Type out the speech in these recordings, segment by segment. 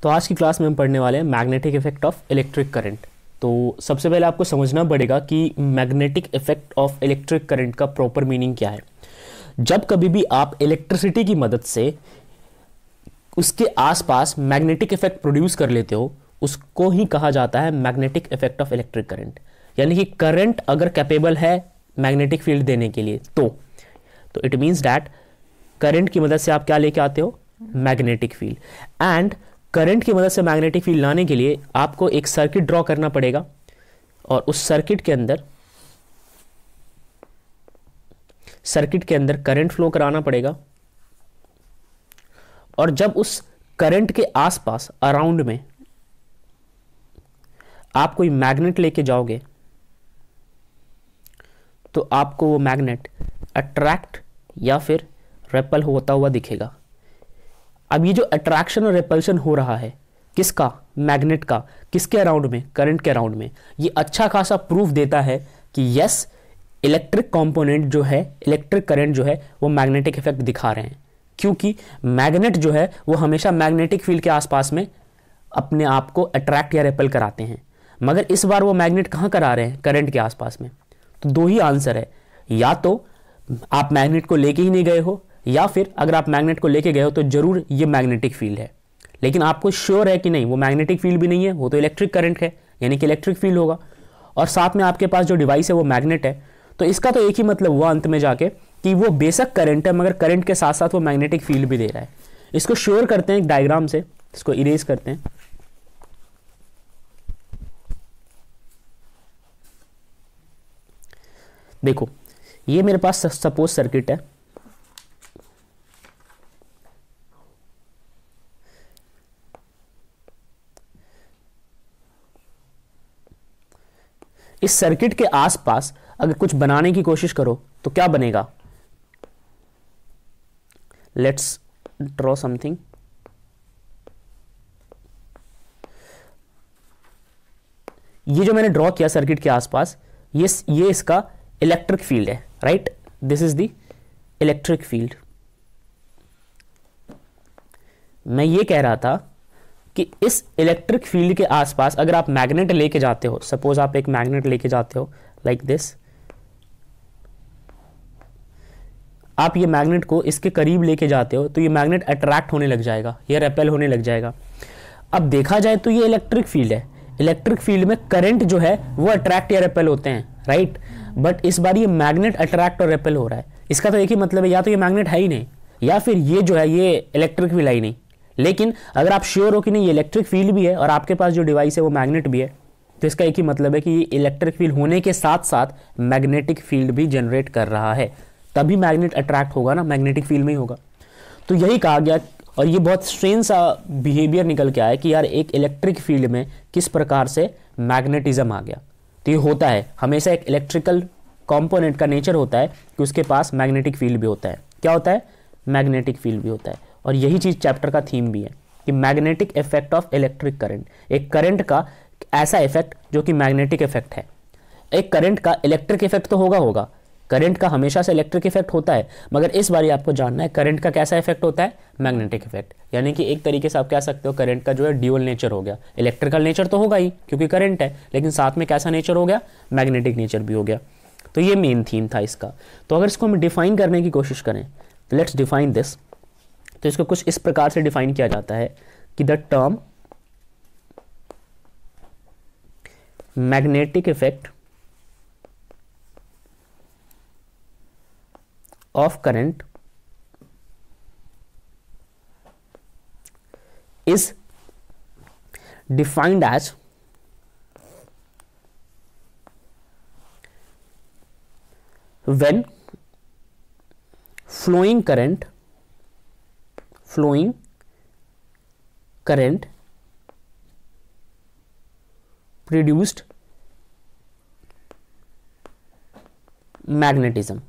तो आज की क्लास में हम पढ़ने वाले हैं magnetic effect of electric current. तो सबसे पहले आपको समझना पड़ेगा कि magnetic effect of electric current का प्रॉपर मीनिंग क्या है। जब कभी भी आप इलेक्ट्रिसिटी की मदद से उसके आसपास मैग्नेटिक इफेक्ट प्रोड्यूस कर लेते हो, उसको ही कहा जाता है magnetic effect of electric current. यानी कि करंट अगर कैपेबल है मैग्नेटिक फील्ड देने के लिए तो इट मीन्स दैट करंट की मदद से आप क्या लेके आते हो, मैग्नेटिक फील्ड। एंड करंट की मदद से मैग्नेटिक फील्ड लाने के लिए आपको एक सर्किट ड्रॉ करना पड़ेगा और उस सर्किट के अंदर करंट फ्लो कराना पड़ेगा। और जब उस करंट के आसपास अराउंड में आप कोई मैग्नेट लेके जाओगे तो आपको वो मैग्नेट अट्रैक्ट या फिर रेपल होता हुआ दिखेगा। अब ये जो अट्रैक्शन और रिपल्शन हो रहा है किसका, मैग्नेट का, किसके अराउंड में, करंट के अराउंड में, ये अच्छा खासा प्रूफ देता है कि यस इलेक्ट्रिक कंपोनेंट जो है, इलेक्ट्रिक करंट जो है वो मैग्नेटिक इफेक्ट दिखा रहे हैं। क्योंकि मैग्नेट जो है वो हमेशा मैग्नेटिक फील्ड के आसपास में अपने आप को अट्रैक्ट या रिपल कराते हैं, मगर इस बार वो मैग्नेट कहाँ करा रहे हैं, करंट के आसपास में। तो दो ही आंसर है, या तो आप मैग्नेट को लेके ही नहीं गए हो, या फिर अगर आप मैग्नेट को लेके गए हो तो जरूर ये मैग्नेटिक फील्ड है। लेकिन आपको श्योर है कि नहीं वो मैग्नेटिक फील्ड भी नहीं है, वो तो इलेक्ट्रिक करंट है, यानी कि इलेक्ट्रिक फील्ड होगा। और साथ में आपके पास जो डिवाइस है वो मैग्नेट है, तो इसका तो एक ही मतलब हुआ अंत में जाके कि वो बेशक करंट है मगर करंट के साथ साथ वो मैग्नेटिक फील्ड भी दे रहा है। इसको श्योर करते हैं एक डायग्राम से, इसको इरेज करते हैं। देखो ये मेरे पास सपोज सर्किट है, इस सर्किट के आसपास अगर कुछ बनाने की कोशिश करो तो क्या बनेगा। Let's draw something. ये जो मैंने ड्रॉ किया सर्किट के आसपास, ये इसका इलेक्ट्रिक फील्ड है, right. This is the electric field. मैं ये कह रहा था कि इस इलेक्ट्रिक फील्ड के आसपास अगर आप मैग्नेट लेके जाते हो, सपोज आप एक मैग्नेट लेके जाते हो लाइक दिस, आप ये मैग्नेट को इसके करीब लेके जाते हो तो ये मैग्नेट अट्रैक्ट होने लग जाएगा, ये रेपेल होने लग जाएगा। अब देखा जाए तो ये इलेक्ट्रिक फील्ड है, इलेक्ट्रिक फील्ड में करंट जो है वो अट्रैक्ट या रेपेल होते हैं, राइट। बट इस बार ये मैग्नेट अट्रैक्ट और रेपेल हो रहा है। इसका तो एक ही मतलब है, या तो ये मैग्नेट है ही नहीं या फिर ये जो है ये इलेक्ट्रिक फील्ड है ही नहीं। लेकिन अगर आप श्योर हो कि नहीं ये इलेक्ट्रिक फील्ड भी है और आपके पास जो डिवाइस है वो मैग्नेट भी है, तो इसका एक ही मतलब है कि ये इलेक्ट्रिक फील्ड होने के साथ साथ मैग्नेटिक फील्ड भी जनरेट कर रहा है, तभी मैग्नेट अट्रैक्ट होगा ना, मैग्नेटिक फील्ड में ही होगा। तो यही कहा गया। और ये बहुत स्ट्रेंज सा बिहेवियर निकल के आया कि यार एक इलेक्ट्रिक फील्ड में किस प्रकार से मैग्नेटिज्म आ गया। तो ये होता है हमेशा, एक इलेक्ट्रिकल कंपोनेंट का नेचर होता है कि उसके पास मैग्नेटिक फील्ड भी होता है। क्या होता है, मैग्नेटिक फील्ड भी होता है। और यही चीज चैप्टर का थीम भी है कि magnetic effect of electric current, एक करंट का ऐसा इफेक्ट जो कि मैग्नेटिक इफेक्ट है। एक करंट का इलेक्ट्रिक इफेक्ट तो होगा, करंट का हमेशा से इलेक्ट्रिक इफेक्ट होता है, मगर इस बार आपको जानना है करंट का कैसा इफेक्ट होता है, मैग्नेटिक इफेक्ट। यानी कि एक तरीके से आप कह सकते हो करंट का जो है ड्यूअल नेचर हो गया। इलेक्ट्रिकल नेचर तो होगा ही क्योंकि करंट है, लेकिन साथ में कैसा नेचर हो गया, मैग्नेटिक नेचर भी हो गया। तो ये मेन थीम था इसका। तो अगर इसको हम डिफाइन करने की कोशिश करें तो लेट्स डिफाइन दिस। तो इसको कुछ इस प्रकार से डिफाइन किया जाता है कि the term magnetic effect of current is defined as when flowing current produced magnetism।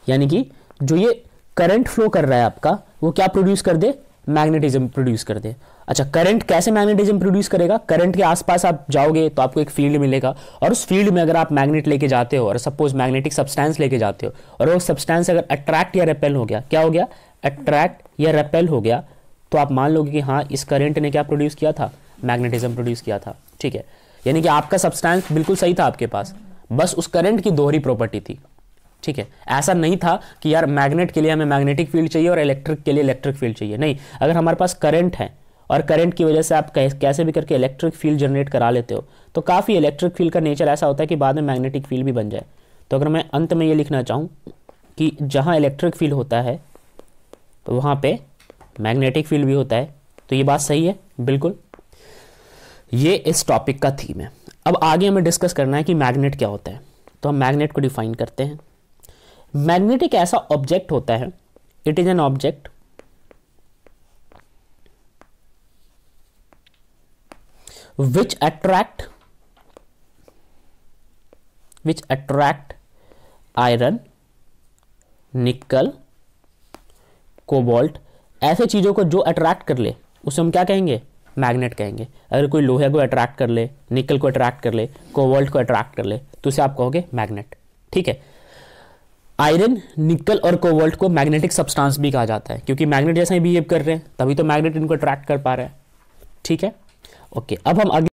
यानी कि जो ये करंट फ्लो कर रहा है आपका वो क्या प्रोड्यूस कर दे, मैग्नेटिज्म प्रोड्यूस कर दे। अच्छा, करंट कैसे मैग्नेटिज्म प्रोड्यूस करेगा? करंट के आसपास आप जाओगे तो आपको एक फील्ड मिलेगा, और उस फील्ड में अगर आप मैग्नेट लेके जाते हो और सपोज मैग्नेटिक सब्सटेंस लेके जाते हो और वो सब्सटेंस अगर अट्रैक्ट या रिपेल हो गया, क्या हो गया? अट्रैक्ट या रेपेल हो गया तो आप मान लोगे कि हाँ इस करंट ने क्या प्रोड्यूस किया था, मैग्नेटिज्म प्रोड्यूस किया था। ठीक है, यानी कि आपका सब्सटेंस बिल्कुल सही था आपके पास, बस उस करंट की दोहरी प्रॉपर्टी थी। ठीक है, ऐसा नहीं था कि यार मैग्नेट के लिए हमें मैग्नेटिक फील्ड चाहिए और इलेक्ट्रिक के लिए इलेक्ट्रिक फील्ड चाहिए, नहीं। अगर हमारे पास करंट है और करंट की वजह से आप कैसे भी करके इलेक्ट्रिक फील्ड जनरेट करा लेते हो, तो काफ़ी इलेक्ट्रिक फील्ड का नेचर ऐसा होता है कि बाद में मैग्नेटिक फील्ड भी बन जाए। तो अगर मैं अंत में ये लिखना चाहूँ कि जहाँ इलेक्ट्रिक फील्ड होता है तो वहाँ पे मैग्नेटिक फील्ड भी होता है, तो ये बात सही है बिल्कुल। ये इस टॉपिक का थीम है। अब आगे हमें डिस्कस करना है कि मैग्नेट क्या होता है, तो हम मैग्नेट को डिफाइन करते हैं। मैग्नेट एक ऐसा ऑब्जेक्ट होता है, it is an object which attract iron, निकल, कोबाल्ट, ऐसे चीजों को जो अट्रैक्ट कर ले उसे हम क्या कहेंगे, मैग्नेट कहेंगे। अगर कोई लोहे को अट्रैक्ट कर ले, निकल को अट्रैक्ट कर ले, कोबाल्ट को अट्रैक्ट कर ले, तो उसे आप कहोगे मैग्नेट। ठीक है, आयरन, निकल और कोबाल्ट को मैग्नेटिक सब्सटेंस भी कहा जाता है, क्योंकि मैग्नेट जैसा ही बिहेव कर रहे हैं, तभी तो मैग्नेट इनको अट्रैक्ट कर पा रहे हैं। ठीक है, ओके। अब हम